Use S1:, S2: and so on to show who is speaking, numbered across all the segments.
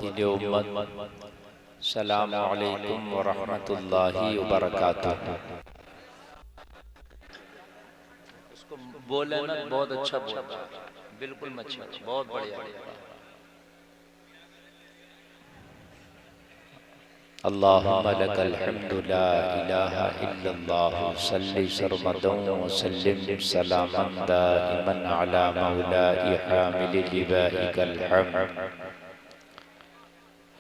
S1: मुत्तकीन उम्मत, सलाम अलैकुम व रहमतुल्लाहि व बरकातुहू। उसको बोले ना बहुत अच्छा बोल रहा है, बिल्कुल अच्छा, बहुत बढ़िया। अल्लाहुम्मा लकल हम्दु ला इलाहा इल्लल्लाह सल्ली सरमदन व सल्लिम सलामन दाइमन अला मौलाई हामिल लिवाइकल हम्द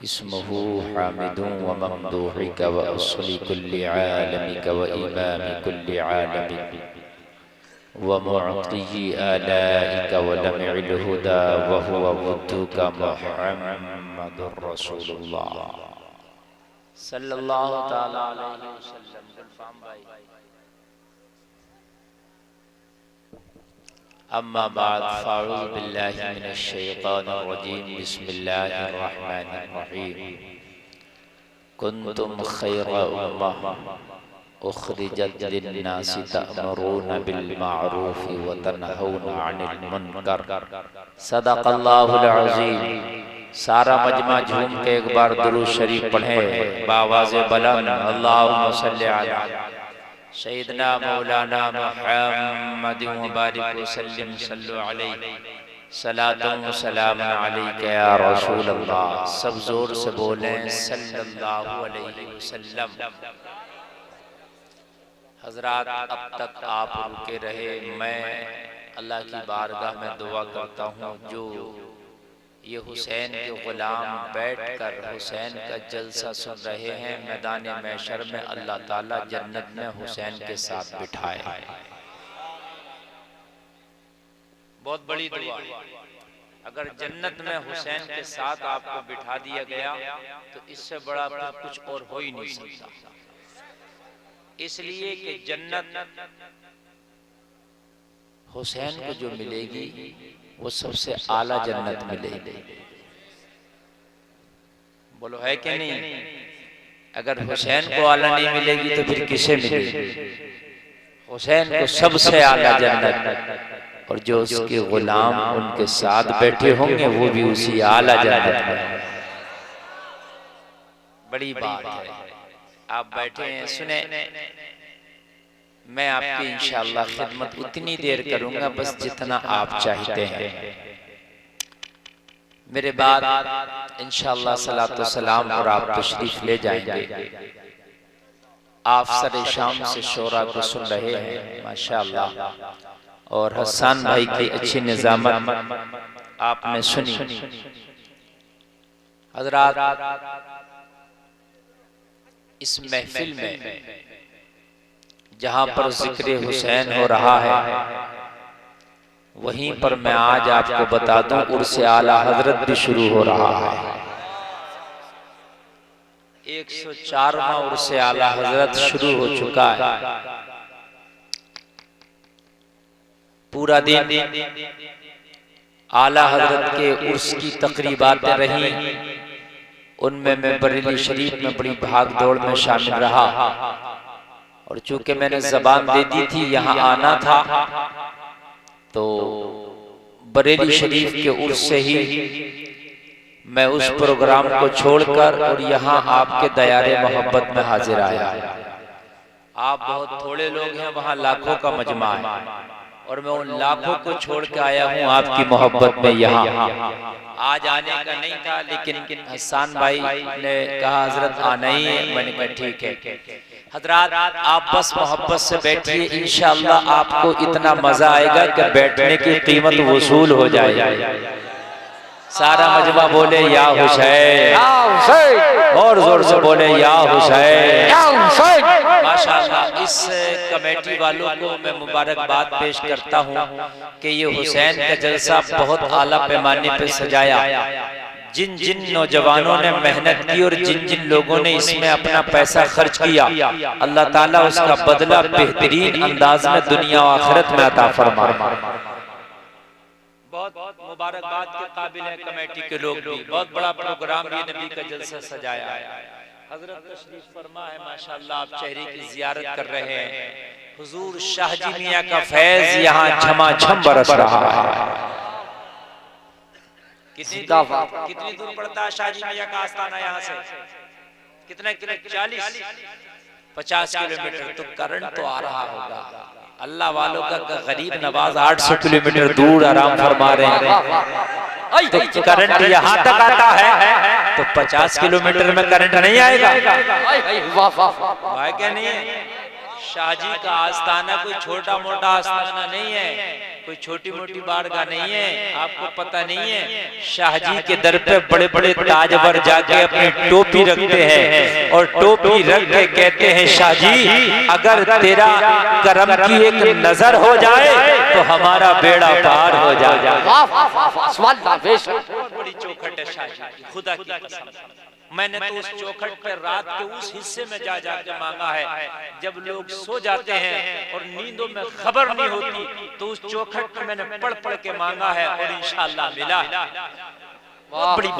S1: इस्मुहु हामिदुन व ममदूहिक व असली कुल्लि आलमिक व इमामि कुल्लि आलमिक व मुअतिय्यि आलाइक व लमइल हुदा व हुवा वद्दुका मुहम्मदुर रसूलुल्लाह सल्लल्लाहु ताला अलैहि वसल्लम। गुलफाम भाई, अम्मा बाद फ़अऊज़ु बिल्लाहि मिनश शैतानिर रजीम, बिस्मिल्लाहिर रहमानिर रहीम। कुंतुम खैरा उम्मह उखरिजत लिन्नासि तअमुरूना बिल मारूफि व तनहौना अनिल मुनकर। सदक़ल्लाहुल अज़ीम। सारा मजमा झूम के एक बार दुरूद शरीफ पढ़ें बावाज़े बुलंद। अल्लाहुम्मा सल्लि अला सय्यिदना मौलाना मुहम्मदिन व बारिक व सल्लिम सल्लु अलैहि सलातुन व सलामुन अलैका या रसूल अल्लाह। सब जोर से बोलें सल्लल्लाहु अलैहि वसल्लम। हजरात, अब तक आप रुके रहे, मैं अल्लाह की बारगाह में दुआ करता हूँ जो ये हुसैन के गुलाम बैठकर हुसैन का जलसा सुन रहे हैं, मैदान महशर में अल्लाह ताला जन्नत में हुसैन के साथ बिठाए। बहुत बड़ी दुआ। अगर जन्नत में हुसैन के साथ आपको बिठा दिया गया तो इससे बड़ा कुछ और हो ही नहीं सकता। इसलिए कि जन्नत हुसैन को जो मिलेगी वो सबसे आला जन्नत मिलेगी। बोलो है कि नहीं? अगर हुसैन को आला नहीं मिलेगी तो फिर किसे मिलेगी? हुसैन को सबसे आला जन्नत, और जो उसके गुलाम उनके साथ बैठे होंगे वो भी उसी आला जन्नत में। बड़ी बात है। आप बैठे हैं, सुने, मैं आपकी इंशाअल्लाह खिदमत उतनी देर करूंगा बस जितना आप चाहते हैं। मेरे बाद इंशाअल्लाह सलातो सलाम और आप तशरीफ ले जाएंगे। आप सरे शाम से शोरा को सुन रहे हैं माशाअल्लाह, और हसन भाई की अच्छी निजामत आपने सुनी। हजरात, इस महफिल में जहां पर जिक्र हुसैन हो रहा है वहीं पर मैं आज आपको बता दूं उर्स आला हजरत भी शुरू हो रहा है। 104वां उर्स आला हजरत शुरू हो चुका है। पूरा दिन आला हजरत के उर्स की तकरीबातें रही, उनमें मैं बरेली शरीफ में बड़ी भाग दौड़ में शामिल रहा, और चूंकि मैंने जबान दे दी थी यहाँ आना था तो बरेली शरीफ के उर्स से ही मैं उस प्रोग्राम को छोड़कर और यहाँ आपके दयारे मोहब्बत में हाजिर आया। आप बहुत थोड़े लोग हैं, वहाँ लाखों का मजमा है, और मैं उन लाखों को छोड़ के आया हूँ आपकी मोहब्बत में। यहाँ आज आने का नहीं था, लेकिन हसन भाई ने कहा हजरत आना ही है। मैंने कहा ठीक है। हजरात, आप बस मोहब्बत से बैठिए, इंशाअल्लाह आपको इतना मजा आएगा कि बैठने की कीमत वसूल हो जाएगी। सारा मजमा बोले या हुसैन, और जोर से बोले या हुसैन। माशाअल्लाह, इस कमेटी वालों को मैं मुबारकबाद पेश करता हूँ कि ये हुसैन का जलसा बहुत आला पैमाने पे सजाया। जिन जिन नौजवानों ने मेहनत की और जिन जिन लोगों ने इसमें अपना पैसा खर्च किया, अल्लाह ताला उसका बदला बेहतरीन अंदाज में दुनिया और आखिरत में अता फरमाए। बहुत मुबारकबाद के काबिल है कमेटी के लोग भी। बहुत बड़ा प्रोग्राम ये नबी का जलसा सजाया है। हजरत तशरीफ फरमा है माशाअल्लाह, आप चेहरे की जियारत कर रहे हैं। हुजूर शाहजी मियां का फैज यहाँ झमाझम बरस रहा है। कितनी दूर पड़ता है शाहजी मैया का आस्थाना यहाँ से? कितने किलो? 40-50 किलोमीटर। तो करंट तो आ रहा होगा। अल्लाह वालों का गरीब नवाज 800 किलोमीटर दूर आराम फरमा रहे हैं, तो करंट यहाँ तक आता है तो 50 किलोमीटर में करंट नहीं आएगा? वाह क्या नहीं है? शाहजी का आस्थाना कोई छोटा मोटा आस्थाना नहीं है, कोई छोटी मोटी बारगाह नहीं है। आपको पता नहीं है, शाहजी के दर पे बड़े बड़े ताजवर जाके अपनी टोपी रखते हैं और टोपी रख के कहते हैं, शाहजी अगर तेरा करम की एक नजर हो जाए तो हमारा बेड़ा पार हो जाए। बहुत बड़ी चौखट है शाहजी की, खुदा की कसम। मैंने तो उस चौखट पे रात के उस हिस्से में जा जाके मांगा है जब लोग सो जाते हैं और नींदों में खबर नहीं होती, तो उस चौखट पे मैंने पढ़ पढ़ के मांगा है और इंशाअल्लाह मिला। बड़ी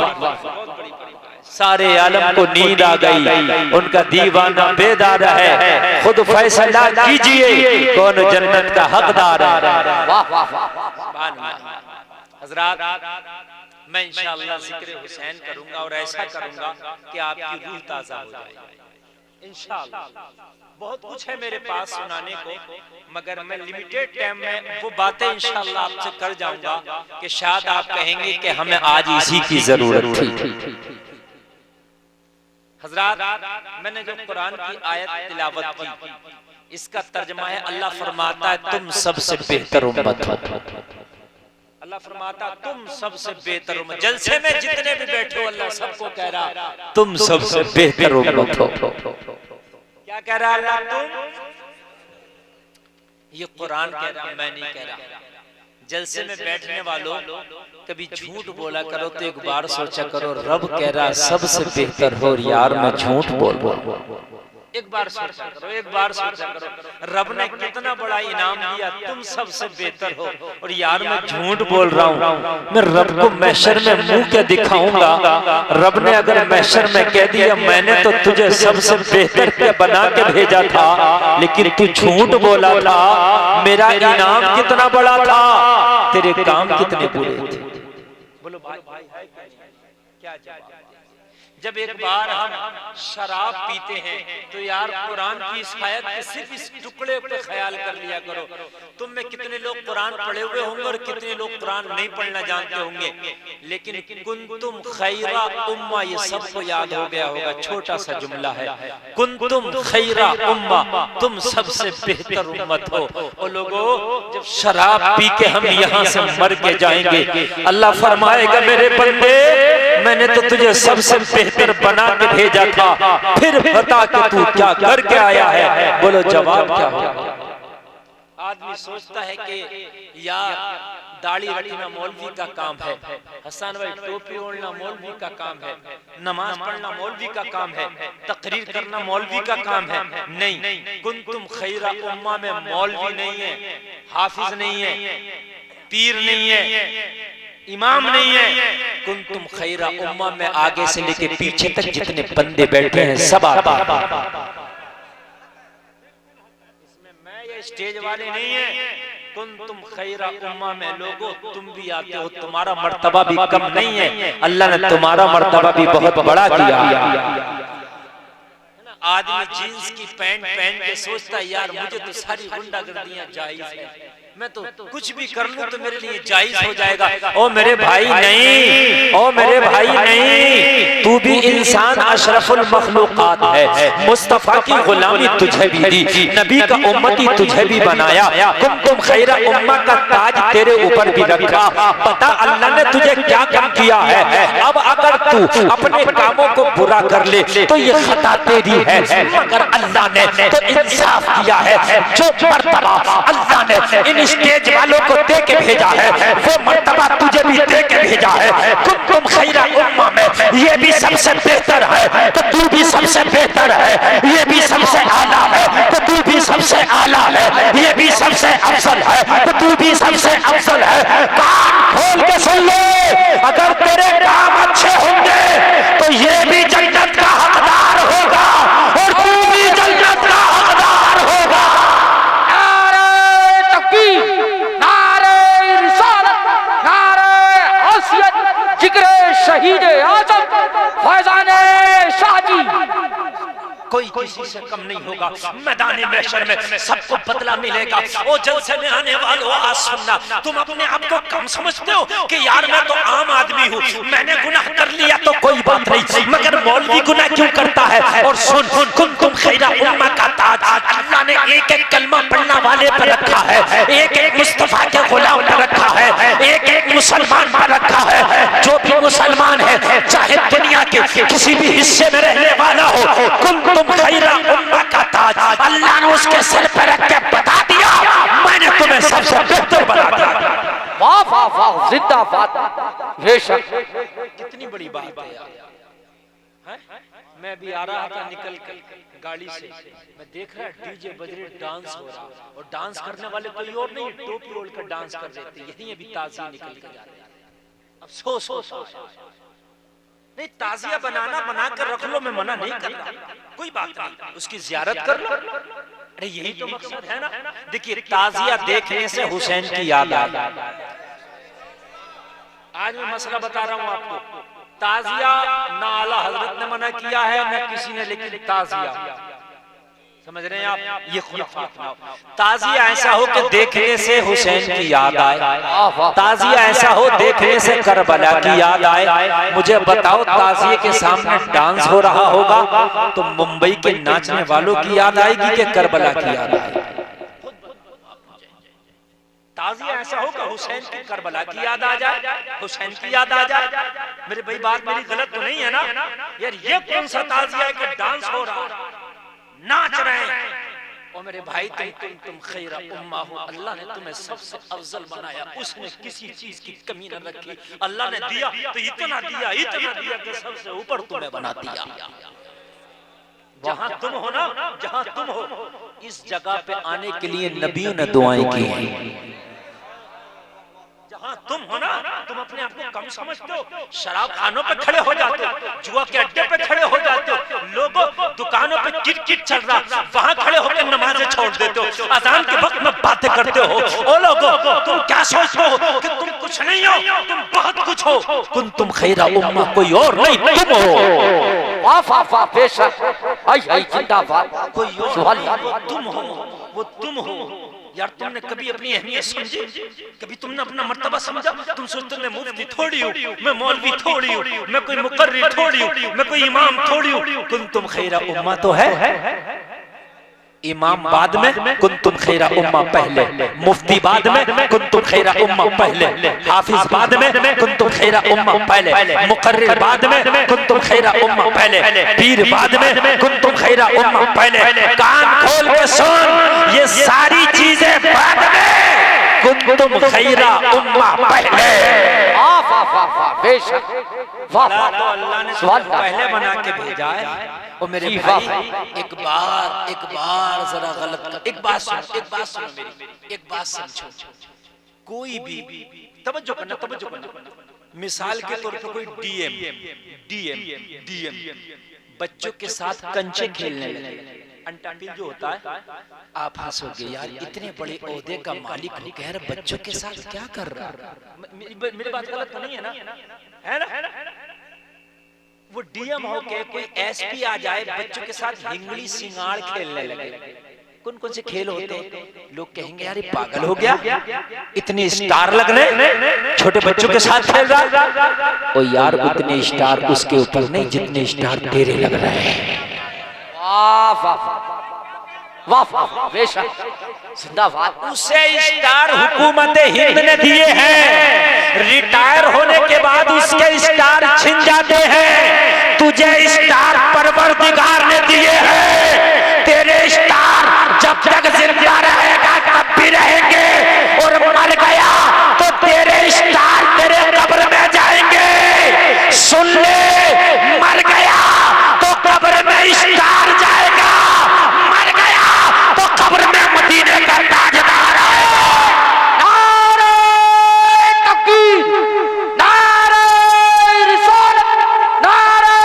S1: सारे आलम को नींद आ गई, उनका दीवाना बेदार है। खुद फैसला कीजिए कौन जन्नत का हकदार है। हजरात, मैं इंशाअल्लाह जिक्र हुसैन करूंगा और ऐसा करूंगा कि आपकी रूह ताजा हो जाए इंशाअल्लाह। बहुत कुछ है मेरे पास सुनाने को, मगर मैं लिमिटेड टाइम में वो बातें इंशाअल्लाह आपसे कर जाऊंगा कि शायद आप कहेंगे कि हमें आज इसी की जरूरत थी। हजरात, मैंने जो कुरान की आयत तिलावत की, इसका तर्जुमा है अल्लाह फरमाता है तुम सबसे बेहतर उम्मत हो। अल्लाह फरमाता तुम सबसे बेहतर उम्मत। जलसे में जितने भी बैठे हो अल्लाह सबको कह रहा तुम सबसे बेहतर उम्मत हो। क्या कह रहा है अल्लाह? तुम, ये कुरान कह रहा, मैं नहीं कह रहा। जलसे में बैठने वालों, कभी झूठ बोला करो तो एक बार सोचा करो, रब कह रहा सबसे बेहतर हो यार, मैं झूठ बोल। एक बार सोचा करो, एक बार सोचा करो, रब ने कितना बड़ा इनाम दिया, तुम सबसे बेहतर हो और यार मैं झूठ बोल रहा हूँ। मैं रब को महशर में मुंह क्या दिखाऊंगा? रब ने अगर महशर में कह दिया मैंने तो तुझे सबसे बेहतर के बना के भेजा था, लेकिन तू झूठ बोला था, मेरा इनाम कितना बड़ा था, तेरे काम कितने बुरे थे। बोलो भाई क्या जवाब? जब एक बार हम शराब पीते हैं तो यार कुरान की इस आयत के सिर्फ इस टुकड़े पे ख्याल कर लिया करो। तुम में कितने लोग कुरान पढ़े हुए होंगे और कितने लोग कुरान नहीं पढ़ना जानते होंगे, लेकिन कुंतुम खैरा उम्मा ये सबको याद हो गया होगा। छोटा सा जुमला है, कुंतुम खैरा उम्मा, तुम सबसे बेहतर उम्मत हो। और लोगों, जब शराब पी के हम यहाँ से मर के जाएंगे, अल्लाह फरमाएगा मेरे बंदे मैंने तो तुझे सबसे बेहतर बना के भेजा था, फिर बता कि तू क्या करके आया है। बोलो जवाब क्या होगा? आदमी सोचता है कि यार दाढ़ी रखना मौलवी का काम है, हसन भाई टोपी ओढ़ना मौलवी का काम है, नमाज पढ़ना मौलवी का काम है, तकरीर करना मौलवी का काम है। नहीं, कुंतुम खैरा उम्मा में मौलवी नहीं है, हाफिज नहीं है, पीर नहीं है, इमाम नहीं है। कुंतुम खैरा उम्मा में आगे से लेके पीछे तक जितने बंदे बैठे हैं सब आते हैं। इसमें मैं ये स्टेज वाले नहीं है। कुंतुम खैरा उम्मा में लोगों तुम भी आते हो, तुम्हारा मर्तबा भी कम नहीं है, अल्लाह ने तुम्हारा मर्तबा भी बहुत बड़ा किया। आदमी जीन्स की पैंट पहन के सोचता है यार मुझे तो सारी गुंडागर्दियां जायज है, मैं तो कुछ भी कर लूं तो मेरे लिए जायज हो जाएगा। ओ मेरे भाई नहीं, ओ मेरे भाई नहीं, तू भी इंसान अशरफुल मखलूकात है। मुस्तफा की गुलामी तुझे भी दी, नबी का उम्मती तुझे भी बनाया, कुंतुम खैरा उम्मा का ताज तेरे ऊपर भी रखा। पता अल्लाह ने तुझे क्या काम किया है। अब अगर तू अपने कामों को बुरा कर ले तो ये खता तेरी है, मगर अल्लाह ने तो इंसाफ किया है। जो मर्तबा अल्लाह ने इन स्टेज वालों को दे के भेजा है, वो मर्तबा तुझे भी दे के भेजा है। कुंतुम खैरा उम्मा में ये भी सबसे बेहतर है तो तू भी सबसे बेहतर है, ये भी सबसे आला है तो तू भी सबसे आला है, ये भी सबसे अफजल है तो तू भी सबसे अफजल है। कान खोल के सुन ले, अगर तेरे काम अच्छे होंगे तो ये भी जन्नत का हकदार होगा और तू भी जन्नत का हकदार होगा।
S2: नारे रिसालत, नारे हौसियत, कोई किसी से कम नहीं होगा। मैदान महशर में सबको बदला मिलेगा। ओ जलसे में आने वालों आज सुनना, तुम अपने आप को कम समझते हो कि यार मैं तो आम आदमी हूँ, मैंने गुनाह कर लिया तो कोई बात नहीं, मगर मौलवी गुनाह क्यों करता है? और सुन, कुंतुम खैरा उम्मा का ताज अल्लाह ने एक एक कलमा पढ़ने वाले पर रखा है, एक एक मुस्तफा के गुलाम पर रखा है, एक एक मुसलमान पर रखा है। जो भी मुसलमान है, चाहे दुनिया के किसी भी हिस्से में रहने वाला हो, कुंतुम खैरा उम्मा का ताज अल्लाह ने उसके सिर पर रख के बता दिया, मैंने तुम्हें सबसे बेहतर बना दिया।
S3: वाह वाह वाह, जिंदाबाद, बेशक।
S2: कितनी बड़ी बात है यार। मैं भी आ रहा था निकल कर गाड़ी से, मैं देख रहा डीजे बज रहे, डांस हो रहा, और डांस करने वाले कोई और नहीं, टोपी ओढ़ कर डांस कर रहे थे। यही अभी ताज़िया निकल के जा रहे हैं। अफसोस नहीं, ताज़िया बना कर रख लो, मैं मना नहीं कर रहा, कोई बात नहीं, उसकी जियारत कर लो। अरे यही तो मकसद है ना। देखिए, ताज़िया देखने से हुसैन की याद आई। आज मैं मसला बता रहा हूँ आपको। ताज़िया ना आला हजरत ने मना किया है न किसी ने, लेकिन ताज़िया, समझ रहे हैं आप? ये खुराफात ना हो। ताज़िया ऐसा हो कि देखने से हुसैन की याद आए, ताज़िया ऐसा हो देखने से करबला की याद आए। मुझे बताओ, ताज़िए के सामने डांस हो रहा होगा तो मुंबई के नाचने वालों की याद आएगी कि करबला की याद आएगी? ताज़िया ऐसा होगा हुसैन की करबला की याद आ जाए, हुसैन की याद आ जाए। मेरे भाई, बात मेरी गलत तो नहीं है ना यार? ये कौन सा ताज़िया है कि डांस हो रहा, नाच रहे हैं? और मेरे भाई, तुम खैरा उम्मा हो, अल्लाह ने तुम्हें सबसे अफजल बनाया, उसने किसी चीज की कमी न रखी। अल्लाह ने दिया तो इतना दिया कि सबसे ऊपर तुम्हें बना दिया। जहां तुम हो ना, जहां तुम हो, इस जगह पे आने के लिए नबियों ने दुआएं की हैं। जहां तुम हो ना, तुम अपने आप को कम समझते हो, शराब खानों पे खड़े हो जाते हो, जुआ के अड्डे पे खड़े हो जाते हो, लोगों दुकानों पे किट चल रहा, वहां खड़े होकर नमाजें छोड़ देते हो, अजान के वक्त में बातें करते हो। ओ लोगों, तुम क्या सोचते हो कि तुम कुछ नहीं हो? तुम बहुत कुछ हो। कुंतुम खैरा उम्मा, कोई और नहीं, तुम हो।
S3: वाह वाह वाह, बेशक, आई जिंदाबाद,
S2: कोई और नहीं, वो तुम हो, वो तुम हो। यार, तुमने कभी अपनी अहमियत समझी? कभी तुमने अपना मर्तबा समझा? तुम सोचते मैं मुफ्ती थोड़ी हूँ, मैं मौलवी थोड़ी हूँ, मैं कोई मुकर्री थोड़ी हूँ, मैं कोई इमाम थोड़ी हूँ। कुंतुम खैरा उम्मा तो है। इमाम बाद में, कुंतुम खैरा उम्मा पहले। मुफ्ती बाद में, कुंतुम खैरा उम्मा पहले। हाफिज बाद में, कुंतुम खैरा उम्मा पहले। मुकर्रिर बाद में, कुंतुम खैरा उम्मा पहले। पीर बाद में, कुंतुम खैरा उम्मा पहले। कान खोल के सुन, ये सारी चीजें बाद में, कुंतुम खैरा उम्मा पहले।
S3: वाह वाह वाह वाह, बेशक, वाह वाह,
S2: तो अल्लाह ने पहले बना के भेजा है। और मेरे भाई, एक बार जरा गलत, एक बात सुनो मेरी, एक बात समझो। कोई भी तवज्जो करना, मिसाल के तौर पर कोई डीएम बच्चों के साथ कंचे खेलने लगे, अंटापिल जो होता है, आप हंसोगे यार, इतने बड़े ओहदे का मालिक होकर बच्चों के साथ क्या कर रहा है? मेरी बात गलत तो नहीं है ना? है ना? वो डीएम हो के कोई एसपी आ जाए, बच्चों के साथ हिंगली सिंगाड़ खेलने लगे। कौन से खेल होते हैं? लोग कहेंगे यार ये पागल हो गया, इतने स्टार लग रहे, छोटे बच्चों के साथ खेल रहा। ओ यार, उतने स्टार उसके ऊपर नहीं जितने स्टार तेरे लग रहे हैं।
S3: वाह वाह वाह वाह, बेशक, जिंदाबाद।
S2: उसे स्टार हुकूमत हिंद ने दिए हैं, रिटायर होने के बाद उसके स्टार छिन जाते हैं। तुझे स्टार परवरदिगार ने दिए हैं। तेरे स्टार जब तक जिंदा रहेगा तब भी रहेंगे, और मर गया तो तेरे स्टार तेरे कब्र में जाएंगे। सुन ले, मर गया तो कब्र में स्टार जाएगा, मर गया तो कब्र में मदीने का ताजदार आएगा।
S3: नारे तकबीर, नारे रिसालत, नारे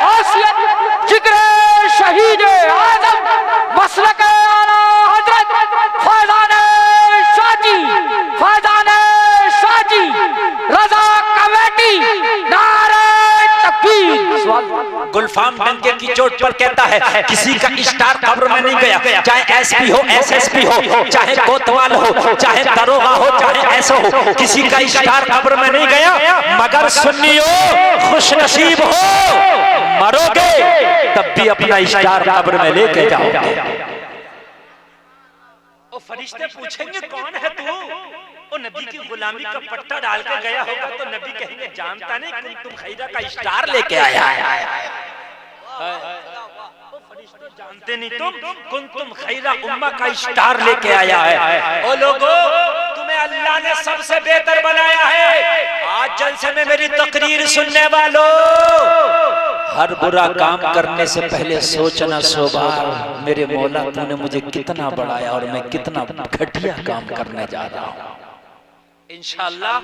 S3: हौसला, जिक्र शहीद।
S2: गुलफाम डंके की चोट पर कहता है किसी का स्टार कब्र में नहीं गया, चाहे एसपी हो, एसएसपी हो, चाहे कोतवाल हो, चाहे दरोगा हो, चाहे ऐसा हो, किसी का स्टार कब्र में नहीं गया। मगर सुन्नियो खुश नसीब हो, मरोगे तब भी अपना स्टार कब्र में लेके जाओगे। और फरिश्ते पूछेंगे कौन है तू? वो नबी की गुलामी का पट्टा डाल के गया होगा तो नबी कहेंगे जानता नहीं तुम खैरा का स्टार लेके आया है। फरिश्ते जानते नहीं तुम खैरा उम्मा का स्टार लेके आया है। ओ लोगों, तुम्हें अल्लाह ने सबसे बेहतर बनाया है। आज जलसे में मेरी तकरीर सुनने वालों,
S1: हर बुरा काम करने से पहले सोचना 100 बार, मेरे मौला तूने मुझे कितना बढ़ाया और मैं कितना घटिया काम करने जा रहा हूँ।
S2: इंशाअल्लाह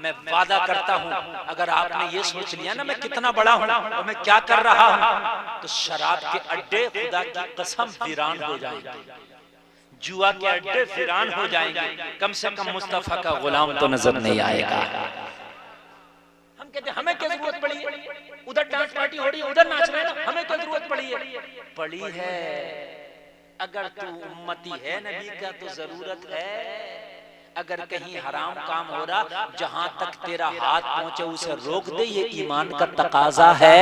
S2: मैं वादा करता हूँ, अगर आपने ये सोच लिया ना मैं कितना बड़ा हूँ और मैं क्या कर रहा हूँ, तो शराब के अड्डे खुदा की कसम वीरान हो जाएंगे, जुआ के अड्डे वीरान हो जाएंगे। कम से कम मुस्तफा का गुलाम तो नजर नहीं आएगा। हम कहते हैं हमें क्या जरूरत पड़ी है, उधर डांस पार्टी हो रही है, उधर नाच रहे हैं ना, हमें क्या जरूरत पड़ी है। अगर तू उम्मती है नबी का तो जरूरत है। अगर कहीं हराम काम हो रहा, जहां तक तेरा हाथ पहुंचे उसे रोक दे, ये ईमान का तकाजा है।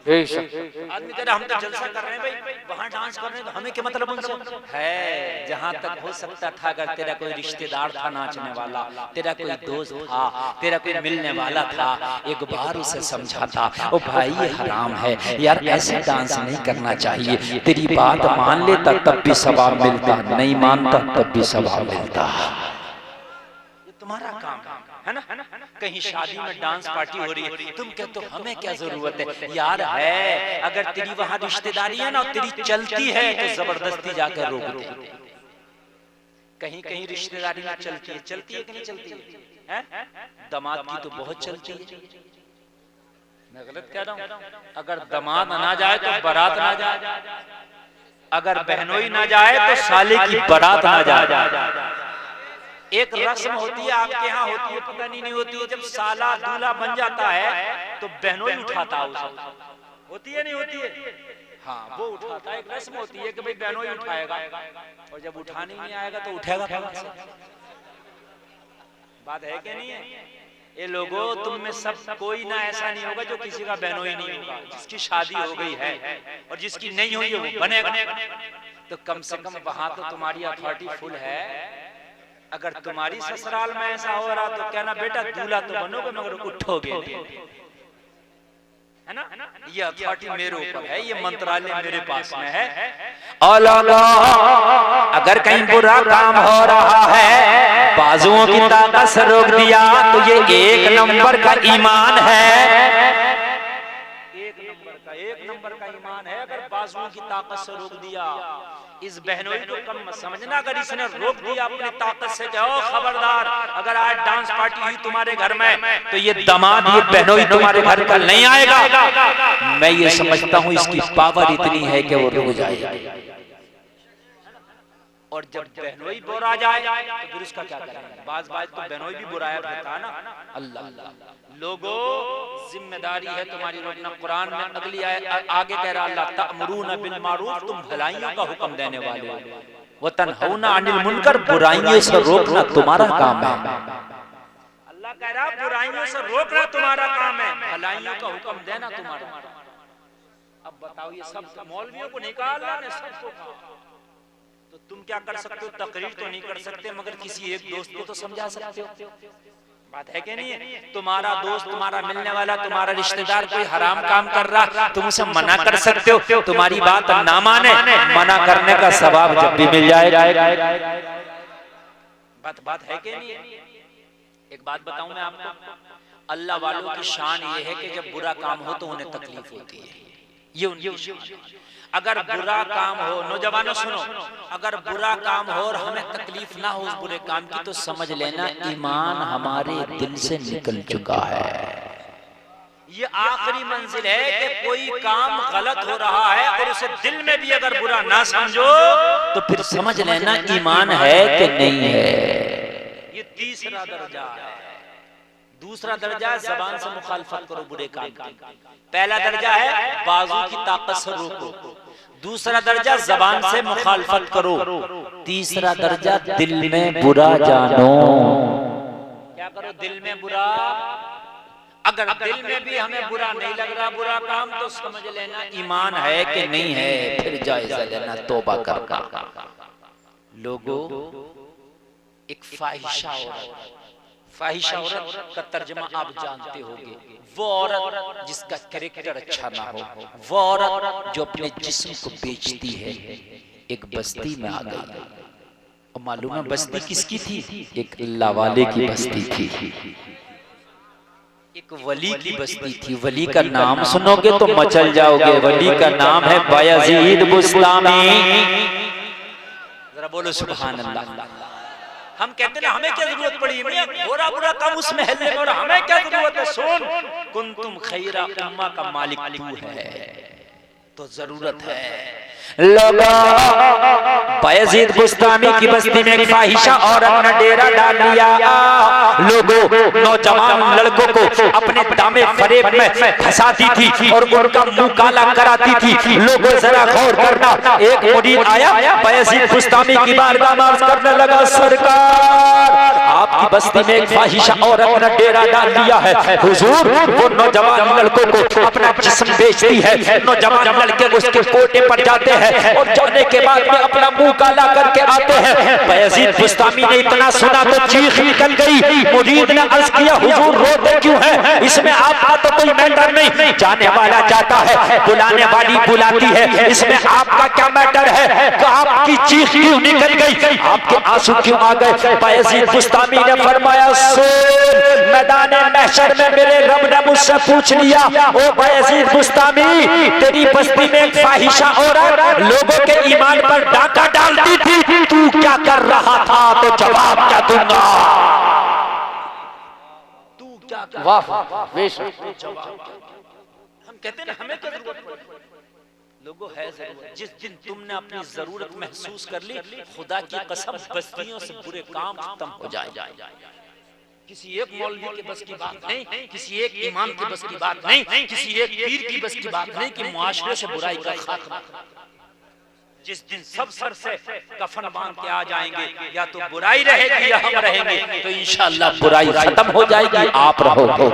S2: आदमी कह रहा हम तो जलसा कर रहे हैं भाई, वहां डांस कर रहे हैं तो हमें क्या मतलब उनसे है। जहां तक हो सकता था, अगर तेरा कोई रिश्तेदार था नाचने वाला, तेरा कोई दोस्त था, तेरा कोई मिलने वाला था, एक बार उसे समझा था, ओ भाई ये हराम है यार, ऐसे डांस नहीं करना चाहिए। तेरी बात मान लेता तब भी सवाब मिलता, नहीं मानता तब भी सवाब मिलता। ये तुम्हारा काम है ना। कहीं शादी में डांस पार्टी हो रही है, तुम कहते हो हमें क्या जरूरत है यार, है अगर तेरी वहां रिश्तेदारी है ना, तेरी चलती है तो जबरदस्ती जाकर रोक दे। कहीं कहीं रिश्तेदारी में चलती है कि नहीं चलती है? दामाद की तो बहुत चलती है। मैं गलत कह रहा हूं? अगर दामाद ना जाए तो बारात ना जाए, अगर बहनोई ना जाए तो साले की बारात ना जाए। एक रस्म होती है, आपके यहाँ होती है, पता नहीं होती है, जब साला दूल्हा बन जाता है तो बहनोई उठाता है उसे, होती है नहीं होती है? हाँ, वो उठाता है। एक रस्म होती है कि भाई बहनोई उठाएगा, और जब उठाने नहीं आएगा तो उठेगा कहाँ से? बात है कि नहीं है? ये लोगों, तुम में सब कोई ना ऐसा नहीं होगा जो किसी का बहनोई नहीं होगा। जिसकी शादी हो गई है और जिसकी नहीं हुई है वो बनेगा। तो कम से कम वहां तो तुम्हारी अथॉरिटी फुल है। अगर तुम्हारी ससुराल में ऐसा हो रहा तो कहना बेटा दूल्हा तो बनोगे मगर उठोगे नहीं, है ना। ये अथॉरिटी मेरे ऊपर है, ये मंत्रालय मेरे पास में है।
S1: और अगर कहीं बुरा काम हो रहा है, बाजुओं की ताकत से रोक दिया तो ये 1 नंबर का ईमान है।
S2: एक नंबर का ईमान है। अगर बाजुओं की ताकत से रोक दिया, इस बहनोई को कम मत समझना। अगर इसने रोक दिया अपनी ताकत से, कहो खबरदार, अगर आज डांस पार्टी हुई तुम्हारे घर में तो ये दामाद, ये बहनोई तुम्हारे घर कल नहीं आएगा।
S1: मैं ये समझता हूँ इसकी पावर इतनी है कि वो रुक जाएगा।
S2: और जब बहनोई बुरा जाए तो फिर उसका क्या करेंगे? बाज तो बहनोई भी बुराया रहता है ना। अल्लाह लोगों, जिम्मेदारी है तुम्हारी रोकना। कुरान में अगली आगे कह रहा अल्लाह, तअमुरूना बिल मारूफ, तुम भलाइयों का हुक्म देने वाले हो, व तनहौना अनिल मुनकर, बुराइयों से रोकना तुम्हारा काम है। अल्लाह कह रहा बुराइयों से रोकना तुम्हारा काम है, भलाइयों का हुक्म देना तुम्हारा। अब बताओ, ये सब मौलवियों को निकाला ने सबको, तो तुम क्या कर सकते हो? तकरीर तो नहीं कर सकते, मगर किसी एक दोस्त को तो समझा सकते हो। बात है कि नहीं है? तुम्हारा दोस्त, तुम्हारा मिलने वाला, तुम्हारा रिश्तेदार कोई हराम काम कर रहा, तुम उसे मना कर सकते हो। तुम्हारी बात ना माने, मना करने का सवाब जब भी मिल जाएगा। बात है कि नहीं है? एक बात बताऊं मैं आपको, अल्लाह वालों की शान ये है कि जब बुरा काम हो तो उन्हें तकलीफ होती है। ये उनकी शान। अगर बुरा काम हो, नौजवानों सुनो, अगर बुरा काम हो और हमें तकलीफ ना हो उस बुरे काम की, तो समझ लेना ईमान हमारे दिल से निकल चुका है। ये आखिरी मंजिल है कि कोई काम गलत हो रहा है और उसे दिल में भी अगर बुरा ना समझो तो फिर समझ लेना ईमान है कि नहीं है। ये तीसरा दर्जा है। दूसरा दर्जा है जबान से मुखालफत करो बुरे काम की। पहला दर्जा है बाजू की ताकत से रोको, दूसरा दर्जा जबान से मुखालफत करो,
S1: तीसरा दर्जा दिल में बुरा जानो।
S2: क्या करो? दिल में बुरा। अगर दिल में भी हमें बुरा नहीं लग रहा बुरा काम, तो समझ लेना ईमान है कि नहीं है,
S1: फिर जायजा लेना तौबा कर।
S2: लोगों, एक फाहिशा औरत, फाहिशा औरत का तर्जुमा आप जानते होंगे, वो औरत जिसका कैरेक्टर अच्छा ना हो, वो औरत जो अपने जिस्म को बेचती है।
S1: एक बस्ती में आ गई और मालूम है बस्ती किसकी थी? एक अल्लाह वाले की बस्ती थी,
S2: एक वली की बस्ती थी।
S1: वली का नाम सुनोगे तो मचल जाओगे। वली का नाम है बायजीद बुस्तामी।
S2: जरा बोलो सुभान अल्लाह। हम कहते हैं हमें क्या जरूरत पड़ी बुरा बुरा काम उस महल्ले में, और हमें क्या जरूरत है? सुन, कुंतुम खैरा उम्मा का मालिक तू है, तो जरूरत है।
S1: बायजीद बुस्तामी की बस्ती में एक फाहिशा औरत ने डेरा डाल लिया। लोगों, नौजवान लड़कों को अपने दामे फरेब में फंसाती थी और उनका मुंह काला कराती थी। लोगों जरा गौर करना, एक मुरीद आया बायजीद बुस्तामी की बारगाह में अर्ज करने लगा, सरकार आपकी बस्ती में एक फाहिशा औरत ने डेरा डाल लिया है। हुजूर, वो नौजवान लड़कों को अपना जिस्म बेचती है। नौजवान लड़के उसके कोटे पर जाते हैं और जाने के बाद में अपना मुंह काला करके आते हैं। बायजीद बुस्तामी ने इतना सुना तो चीख निकल गई। मुरीद ने अर्ज किया, हुजूर रोते क्यों हैं? इसमें आपका तो कोई मैटर नहीं। जाने वाला जाता है, बुलाने वाली बुलाती है, इसमें आपका क्या मैटर है? तो आपकी चीख क्यों निकल गई? आपके आंसू क्यों आ गए? बायजीद बुस्तामी ने फरमाया, सुन, मैदान महशर में मेरे रब ने मुझसे पूछ लिया, ओ बायजीद बुस्तामी, तेरी बस्ती में एक फाहिशा औरत लोगों के ईमान पर डाका डालती थी, तू क्या कर रहा था? तो जवाब क्या दूंगा?
S2: तू क्या कर?
S3: वाह बेशक।
S2: हम कहते हैं ना हमें क्या जरूरत पड़ी? लोगों है जरूरत। जिस दिन तुमने अपनी जरूरत महसूस कर ली, खुदा की कसम बस्तियों से बुरे काम खत्म हो जाए। किसी एक मौलवी के बस की बात नहीं, किसी एक इमाम के बस की बात नहीं, किसी एक पीर की बस की बात नहीं कि मुआशरे से बुराई का खात्मा। जिस दिन सब सर से कफन बांध के आ जाएंगे, या तो बुराई रहेगी या हम रहेंगे, तो इंशाअल्लाह बुराई खत्म हो जाएगी, आप रहोगे।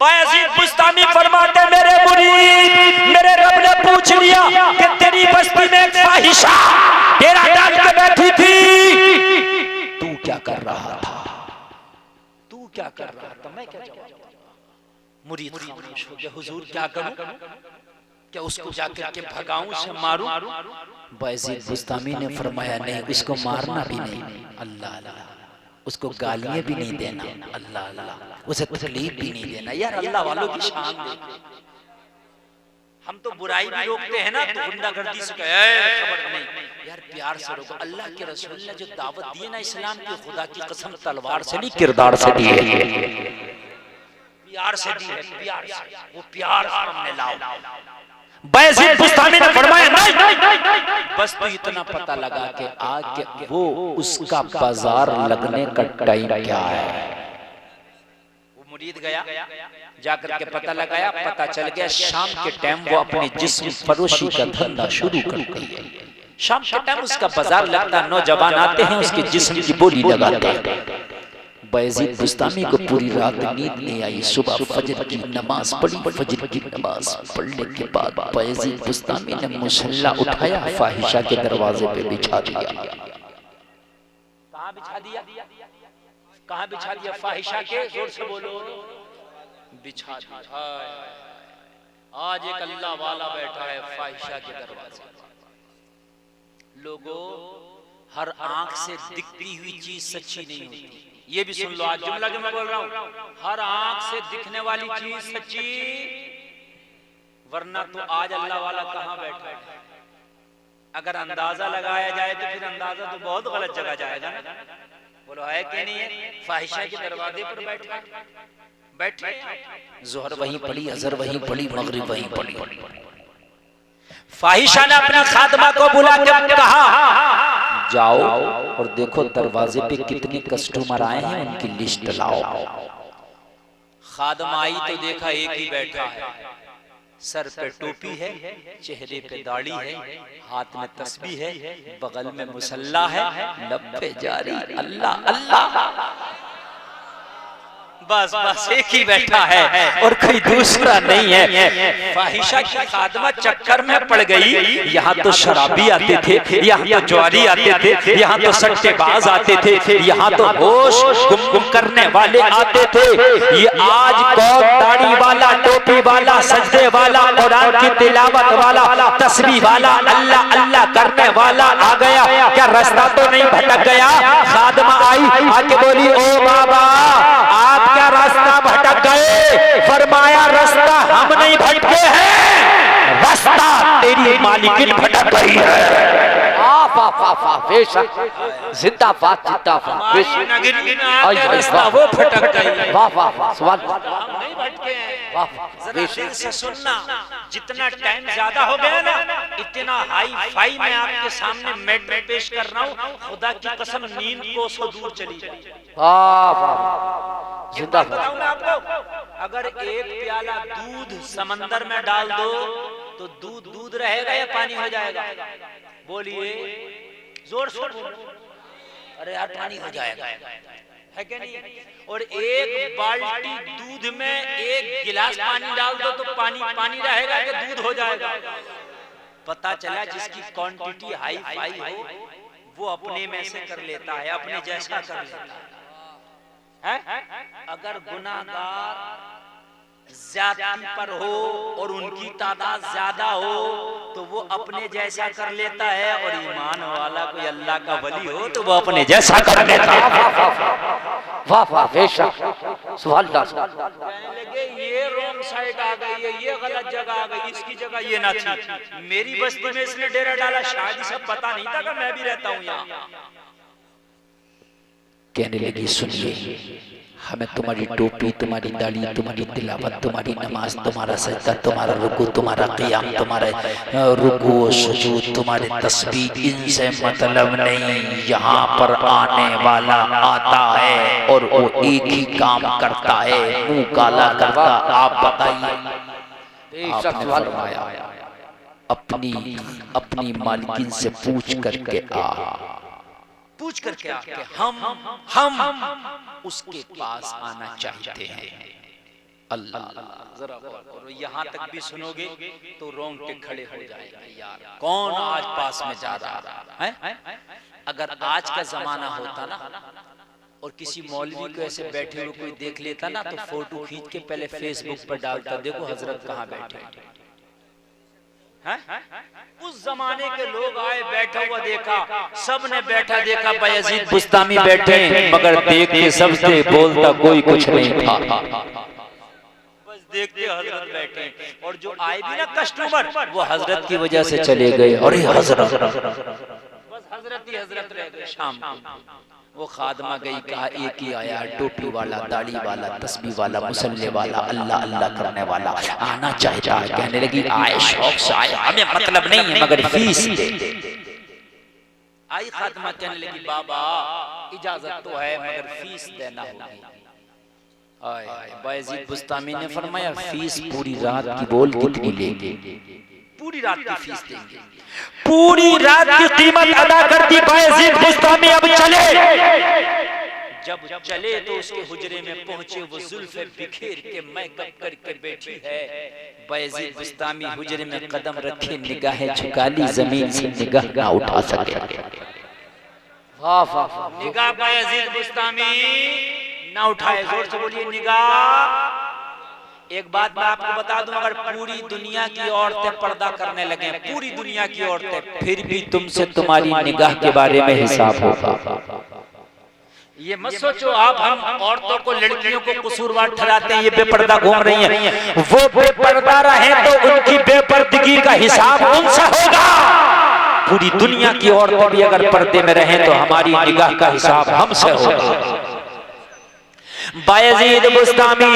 S2: बायजीद बुस्तामी फरमाते, मेरे मुरीद, मेरे रब ने पूछ लिया कि तेरी बस्ती में एक फाहिशा डेरा डाल के बैठी थी,
S1: तू क्या कर रहा था?
S2: तू क्या कर रहा था? मैं क्या जवाब दूं? मुरीद खामोश हो गया। हुजूर क्या करूं? क्या उसको जाकर के भगाऊं, से मारूं?
S1: बायजीद बुस्तामी ने फरमाया, नहीं, उसको मारना भी नहीं, अल्लाह अल्लाह, उसको गालियां भी नहीं देना, अल्लाह अल्लाह, उसे तकलीफ भी नहीं देना। यार अल्लाह वालों की शान देख।
S2: हम तो बुराई भी रोकते हैं ना, तो गुंडागर्दी से खबर नहीं, यार प्यार से रोको। अल्लाह के रसूल ने जो दावत दी है ना इस्लाम की, खुदा की कसम तलवार से नहीं किरदार से दी है, प्यार से दी है, प्यार से। वो प्यार सामने लाओ।
S1: बायजीद बुस्तामी ने फरमाया, नहीं, बस तो इतना पता लगा कि आगे वो उसका बाजार लगने का टाइम क्या है।
S2: वो मुरीद गया, जाकर के पता लगाया, पता चल गया शाम के टाइम वो अपने जिस्म फरोशी का धंधा शुरू करती है। शाम के टाइम उसका बाजार लगता, नौजवान आते हैं, उसके जिस्म की बोली लगाते हैं।
S1: बायजीद बुस्तामी को पूरी रात नींद नहीं आई। सुबह फजर की नमाज पढ़ी। फजर की नमाज पढ़ने के बाद बायजीद बुस्तामी ने मुसल्ला उठाया, फाहिशा के दरवाजे पे बिछा दिया।
S2: कहाँ बिछा दिया? कहाँ बिछा दिया? फाहिशा के, जोर से बोलो, बिछा दिया। आज एक अल्लाह वाला बैठा है फाहिशा के दरवाजे। लोगों, हर आंख से दिखती हुई चीज सच्ची नहीं होती। ये भी सुन लो, आज जुमला जो मैं बोल रहा हूँ, हर आंख से दिखने वाली चीज सच्ची, वरना तो आज अल्लाह वाला कहाँ बैठा है। अगर अंदाजा लगाया जाए तो फिर अंदाजा तो बहुत गलत जगह जाएगा ना। बोलो है कि नहीं है? फाहिशा के दरवाजे पर बैठे,
S1: जोहर वहीं पढ़ी, अजर वहीं पढ़ी, मगरिब वहीं पढ़ी।
S2: फाहिशा ने अपना खादमा को बुला के कहा,
S1: जाओ और देखो दरवाजे पे कितने कस्टमर आए हैं, उनकी लिस्ट लाओ।
S2: खादम आई तो देखा एक ही बैठा है, सर पे टोपी है, चेहरे पे दाढ़ी है, हाथ में तस्बीह है, बगल में मुसल्ला है, लब पे जारी अल्लाह अल्लाह। बस बस एक ही बैठा है और कोई दूसरा नहीं है। फाहिशा की खादमा चक्कर में पड़ गई। यहाँ तो शराबी आते थे, यहाँ तो ज्वारी आते थे, यहाँ तो सट्टेबाज आते थे, यहाँ तो होश गुम करने वाले आते थे। ये आज कौन दाढ़ी वाला, टोपी वाला, सजदे वाला, कुरान की तिलावत वाला, तस्बीह वाला, अल्लाह अल्लाह करने वाला आ गया। क्या रास्ता तो नहीं भटक गया? खादमा आई, आके बोली ओ बाबा आप क्या रास्ता भटक गए? फरमाया रास्ता हम नहीं भटके हैं, रास्ता तेरी मालिकिन भटक गई है।
S3: बेशक जिंदाबाद जिंदाबाद बेशक
S2: वो भटक गई।
S3: वाह वाह वाह सवाल
S2: हम नहीं भटके हैं।
S3: वाह
S2: जरा दिल से सुनना, जितना टाइम ज्यादा हो गया ना, इतना हाई फाई मैं आपके सामने मैट में पेश कर रहा हूँ। खुदा की कसम नींद को सो दूर चली गई।
S3: वाह वाह जिंदाबाद।
S2: बताऊं मैं आपको, अगर एक प्याला दूध समंदर में डाल दो तो दूध दूध रहेगा या पानी हो जाएगा? बोलिए जोर से बोलो। अरे यार पानी हो जाएगा, है क्या नहीं? और एक बाल्टी दूध में एक गिलास पानी डाल दो तो पानी पानी रहेगा कि दूध हो जाएगा? पता चला जिसकी क्वांटिटी हाई फाई हो वो अपने में से कर लेता है, अपने जैसा कर लेता है। अगर गुनाहगार ज्यादती पर हो और उनकी तादाद ज्यादा हो तो वो अपने जैसा कर लेता है, और ईमान वाला कोई अल्लाह का वली हो तो वो अपने जैसा कर लेता है।
S3: वाह वाह बेशक सुभान अल्लाह।
S2: कहने लगे ये रॉन्ग साइड आ गई है, ये गलत जगह आ गई, इसकी जगह ये ना थी। मेरी बस्ती में इसने डेरा डाला, शायद इसे पता नहीं था कि मैं भी रहता हूँ यहाँ।
S1: कहने लगी सुनिए, हमें तुम्हारी टोपी, तुम्हारी दाढ़ी, तुम्हारी तिलावत, तुम्हारी नमाज, तुम्हारा सजदा, तुम्हारा रुकू, तुम्हारा क़ियाम, तुम्हारे रुकू सुजूद, तुम्हारे तस्बीह, इनसे मतलब नहीं। यहाँ पर आने वाला आता है और वो एक ही काम करता है, मुंह काला करता। आप बताइए, आपने फरमाया अपनी मालिकिन से पूछ करके
S2: पूछ करके आके हम उसके पास आना चाहते हैं। अल्लाह जरा और यहाँ तक भी सुनोगे तो रोंगटे खड़े हो जाएंगे। यार कौन आज पास में जा रहा है? अगर आज का जमाना होता ना और किसी मौलवी को ऐसे बैठे हुए कोई देख लेता ना तो फोटो खींच के पहले फेसबुक पर डालता, देखो हजरत कहाँ बैठे हैं। उस जमाने के लोग आए, बैठा हुआ देखा, सबने बैठा देखा बायजीद बुस्तामी बैठे, मगर देख के सबसे बोलता कोई कुछ नहीं था। बस देखते हजरत बैठे, और जो आए भी ना कस्टमर वो हजरत की वजह से चले गए। अरे हजरत, बस हजरत ही हजरत रह गए। शाम वो खादमा गई, कहा एक ही आया, टोपी वाला, दाढ़ी वाला, तस्बीह वाला, मुसल्ले वाला, अल्लाह अल्लाह करने वाला आना चाहता है। कहने लगी आए शौक से आए, हमें मतलब नहीं है मगर फीस दे। आई खादमा कहने लगी बाबा इजाजत तो है मगर फीस देना होगी। बायजीद बुस्तामी ने फरमाया फीस पूरी रात की बोल कितनी लेंगे? पूरी रात की फीस देंगे। पूरी रात की कीमत अदा कर दी बायजीद बुस्तामी। अब चले, जब चले तो उसके हुजरे में पहुंचे, वो जुल्फे बिखेर के मेकअप करके बैठी है। बायजीद बुस्तामी हुजरे में कदम रखे, निगाहें झुका ली, जमीन से निगाह ना उठा सके।
S3: वाह वाह
S2: निगाह बायजीद बुस्तामी ना उठाए, जोर से बोलिए निगाह। एक बात मैं आपको बता दूं, अगर पूरी दुनिया की औरतें पर्दा करने लगे, पूरी दुनिया की औरतें, फिर भी तुमसे तुम्हारी निगाह के बारे में हिसाब होगा। ये मत सोचो आप हम औरतों को, लड़कियों को कसूरवार ठहराते हैं, ये बेपर्दा घूम रही हैं। वो बेपर्दा रहे तो उनकी बेपर्दगी का हिसाब उनसे होगा। पूरी दुनिया की औरतें भी अगर पर्दे में रहें तो हमारी निगाह का हिसाब हमसे होगा।
S1: बायजीद बुस्तामी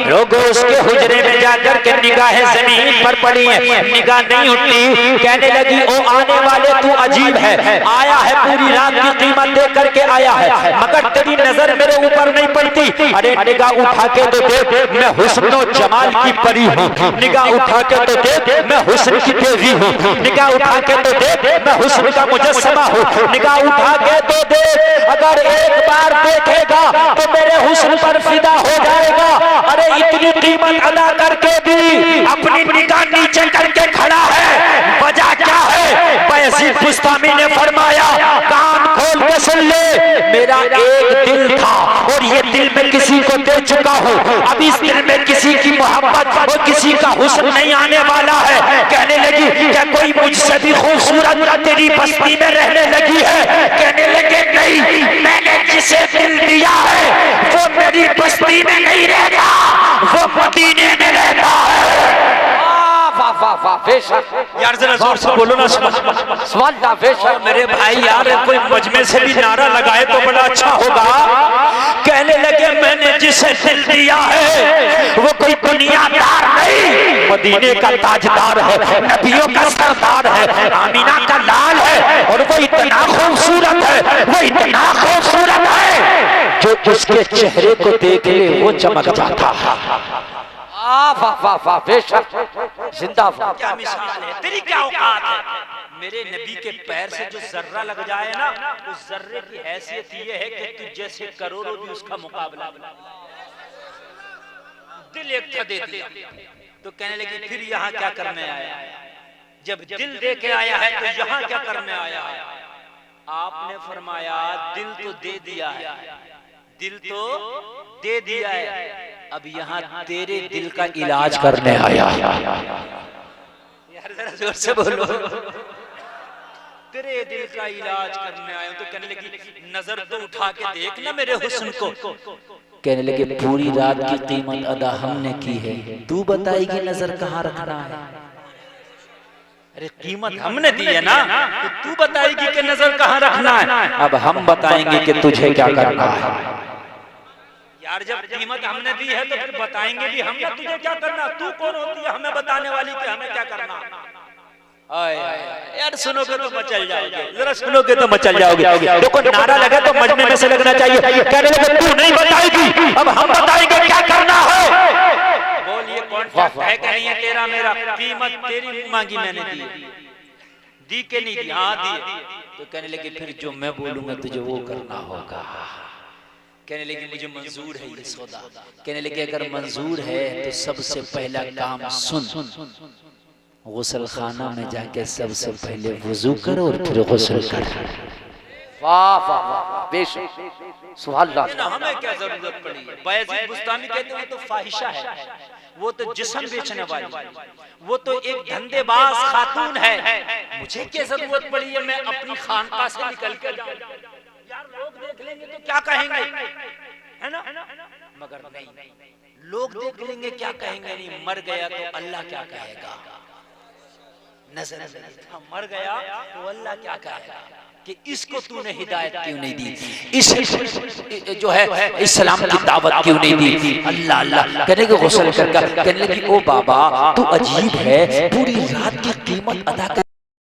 S1: रोगो उसके हुजरे में जाकर के निगाहें जमीन पर पड़ी है, निगाह नहीं उठती। कहने लगी ओ आने वाले तू अजीब है, आया है पूरी रात की कीमत दे करके आया है, मगर तेरी नजर मेरे ऊपर नहीं पड़ती। अरे निगाह उठा के तो देख, मैं हुस्न जमाल की परी हूँ। निगाह उठा के तो देख, मैं हुस्न की देवी हूँ। निगाह उठा के तो देख, मैं हुस्न का मुजस्समा हूँ। निगाह उठा के तो देख, अगर एक बार देखेगा तो मेरे हुस्न पर फिदा हो जाएगा। अरे इतनी कीमत अदा करके भी अपनी निगाह नीचे करके खड़ा है, वजह क्या है? बायजीद बुस्तामी ने फरमाया कान खोल के सुन ले, मेरा एक दिल था और ये दिल में किसी को दे चुका हूँ, अब इस दिल में किसी की मोहब्बत और किसी का हुस्न नहीं आने वाला है। कहने लगी क्या कोई मुझसे भी खूबसूरत तेरी बस्ती में रहने लगी है? कहने लगे नहीं, मैंने जिसे दिल दिया है वो मेरी बस्ती में नहीं रहता, वो मदीने में रहता है।
S2: यार जरा जोर से बोलो ना, सुभान
S1: मेरे भाई यार कोई मजमे से भी नारा लगाए तो बड़ा अच्छा होगा। कहने लगे मैंने जिसे दिल दिया है वो कोई दुनियादार नहीं, मदीने का ताजदार है, नबियों का सरदार है, आमीना का लाल है, और वो इतना खूबसूरत है, वो इतना खूबसूरत है जो उसके चेहरे को देख ले वो चमक जाता है।
S3: बेशक जिंदाबाद।
S2: क्या मिसाल है, तेरी क्या औकात है? मेरे नबी के पैर से जो जर्रा लग जाए ना, उस जर्रे की हैसियत ये है कि तुझ जैसे करोड़ों भी उसका मुकाबला। दिल एक था दे दिया तो कहने लगी फिर यहाँ क्या करने आया? जब दिल दे के आया है तो यहाँ क्या करने आया है? आपने फरमाया दिल तो दे दिया है, दिल तो दे दिया है, अब यहाँ तेरे दिल का इलाज करने आया। यार जरा जोर से बोलो, तेरे दिल का इलाज करने आया। तो कहने लगी नजर तो उठा के देख ना मेरे हुस्न को।
S1: कहने लगे पूरी रात की कीमत अदा हमने की है, तू बताएगी नजर कहाँ रखना है?
S2: अरे कीमत हमने दी है ना, तो तू बताएगी कि नजर कहाँ रखना है।
S1: अब हम बताएंगे कि तुझे क्या करना है।
S2: यार जब कीमत हमने दी है तो फिर बताएंगे भी हम ना तुझे क्या करना। तू कौन होती है हमें बताने वाली कि हमें क्या करना? यार सुनोगे तो मचल जाओगे, जरा सुनोगे तो मचल जाओगे। देखो नारा लगे तो मजमे में से लगना चाहिए। कहने लगे तू नहीं बताएगी, अब हम बताएंगे क्या करना है। बोलिए कॉन्ट्रैक्ट है कि नहीं है तेरा मेरा? कीमत तेरी मांगी मैंने दी के नहीं दी? हाँ दी। तो कहने लगे फिर जो मैं बोलूंगा तुझे वो करना होगा। कहने लगी मुझे मंजूर है ये सौदा। कहने लगे अगर मंजूर है तो सबसे पहला काम सुन, गुस्ल खाना में जाके सबसे पहले वुजू कर और फिर गुस्ल कर।
S3: वाह वाह वाह, बेशक सुभान अल्लाह।
S2: हमें क्या जरूरत पड़ी है? बायजीद बुस्तामी कहते हैं तो फाहिशा है, वो तो जिस्म बेचने वाली, वो तो एक धंधेबाज खातून है। मुझे क्या जरूरत पड़ी है मैं अपनी खानका से निकल कर जाऊं? यार लोग देख लेंगे तो क्या कहेंगे, है ना? मगर नहीं, लोग देख लेंगे क्या कहेंगे नहीं, मर गया तो अल्लाह क्या कहेगा? नजर मर गया तो अल्लाह क्या कहेगा कि इसको तूने हिदायत क्यों नहीं दी, इस जो है इस्लाम की दावत क्यों नहीं दी? अल्लाह अल्लाह कहने के गुस्ल कर कहने लगी ओ बाबा तू अजीब है, पूरी रात की कीमत अदा कर